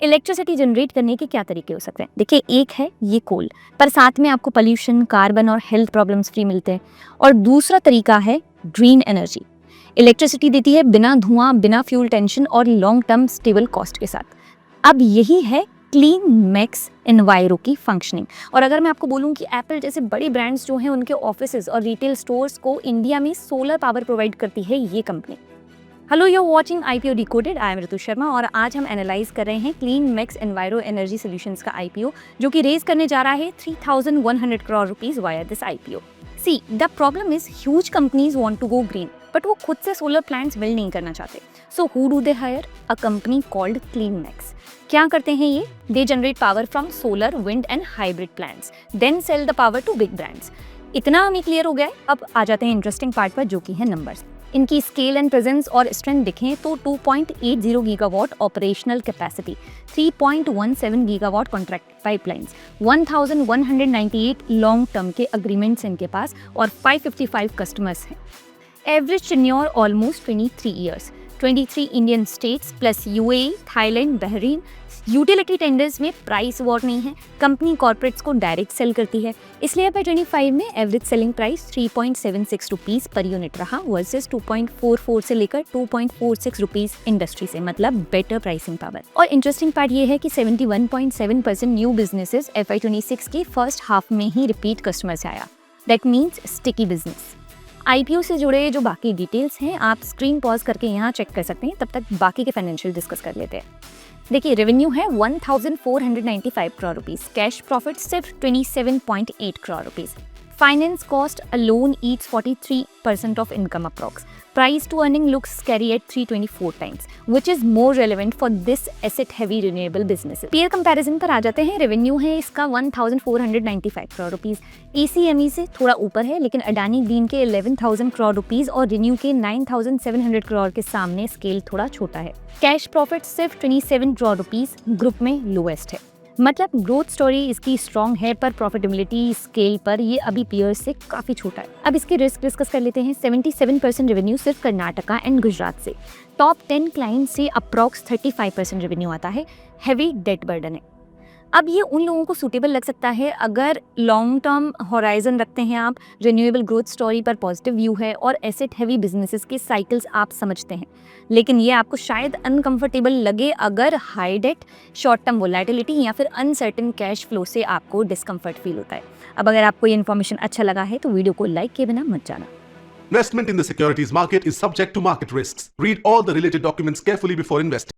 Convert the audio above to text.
Electricity generate करने के क्या तरीके हो सकते हैं? देखिए, एक है ये कोल, पर साथ में आपको पॉल्यूशन, कार्बन और हेल्थ प्रॉब्लम्स फ्री मिलते हैं। और दूसरा तरीका है ग्रीन एनर्जी। इलेक्ट्रिसिटी देती है बिना धुआं, बिना फ्यूल टेंशन और लॉन्ग टर्म स्टेबल कॉस्ट के साथ। अब यही है क्लीन मैक्स एनवायरो की फंक्शनिंग। और अगर मैं आपको बोलूं कि एप्पल जैसे बड़ी ब्रांड्स जो हैं उनके ऑफिसेज और रिटेल स्टोर्स को इंडिया में सोलर पावर प्रोवाइड करती है ये कंपनी। Hello, you are watching IPO decoded. I am Ritu Sharma और आज हम एनालाइज कर रहे हैं Clean Max Enviro Energy Solutions का आईपीओ, जो कि रेज करने जा रहा है 3100 crore rupees via this IPO. See, the problem is huge companies want to go green, but वो खुद से सोलर प्लांट्स बिल्ड नहीं करना चाहते। So who do they hire? A company called clean max. क्या करते हैं ये? They generate power from solar, wind and hybrid plants, then sell the power to big brands. इतना हमें क्लियर हो गया है। अब आ जाते हैं इंटरेस्टिंग पार्ट पर, जो कि है नंबर्स। इनकी स्केल एंड प्रेजेंस और स्ट्रेंथ दिखें तो 2.80 gigawatt operational capacity, 3.17 gigawatt contract pipelines, 1198 long term के अग्रीमेंट्स इनके पास और 555 कस्टमर्स हैं। Average tenure almost 23 years, 23 Indian states plus UAE, Thailand, Bahrain. Utility tenders में प्राइस वॉर नहीं है। कंपनी कॉर्पोरेट्स को डायरेक्ट सेल करती है, इसलिए FY25 में average selling price 3.76 rupees per unit रहा वर्सेस 2.44 से लेकर 2.46 रुपीस इंडस्ट्री से, मतलब बेटर प्राइसिंग पावर। और इंटरेस्टिंग पार्ट ये है कि 71.7% न्यू बिजनेसेस FY26 के फर्स्ट हाफ में ही रिपीट कस्टमर से आया। That means sticky business. IPO से जुड़े जो बाकी डिटेल्स हैं आप स्क्रीन पॉज करके यहाँ चेक कर सकते हैं, तब तक बाकी के फाइनेंशियल डिस्कस कर लेते हैं। देखिए, रेवेन्यू है 1495 करोड़ रुपीस, कैश प्रॉफिट सिर्फ 27.8 crore rupees, finance cost alone eats 43% of income approx, price to earning looks scary at 324 times, which is more relevant for this asset heavy renewable business. Peer comparison पर आ जाते हैं। Revenue है इसका 1495 crore rupees, ACME से थोड़ा ऊपर है, लेकिन अडानी ग्रीन के 11,000 करोड़ रुपीस और रिन्यू के 9,700 करोड़ के सामने स्केल थोड़ा छोटा है। कैश प्रॉफिट सिर्फ 27 करोड़ रुपीस ग्रुप में लोएस्ट है। मतलब ग्रोथ स्टोरी इसकी स्ट्रॉन्ग है, पर प्रॉफिटेबिलिटी स्केल पर ये अभी पीयर्स से काफी छोटा है। अब इसके रिस्क डिस्कस कर लेते हैं। 77% रेवेन्यू सिर्फ कर्नाटका एंड गुजरात से, टॉप 10 क्लाइंट से अप्रॉक्स 35% रेवेन्यू आता है, हैवी डेट बर्डन है। अब ये उन लोगों को सूटेबल लग सकता है अगर लॉन्ग टर्म होराइजन रखते हैं आप, रिन्यूएबल ग्रोथ स्टोरी पर पॉजिटिव व्यू है और एसेट हैवी बिजनेसेस के साइकिल्स आप समझते हैं। लेकिन ये आपको शायद अनकंफर्टेबल लगे अगर high debt, short term volatility या फिर अनसर्टेन कैश फ्लो से आपको डिस्कम्फर्ट फील होता है। अब अगर आपको ये इन्फॉर्मेशन अच्छा लगा है तो वीडियो को लाइक किए बिना मत जाना। Investment in the securities market is subject to market risks. Read all the related documents carefully before investing.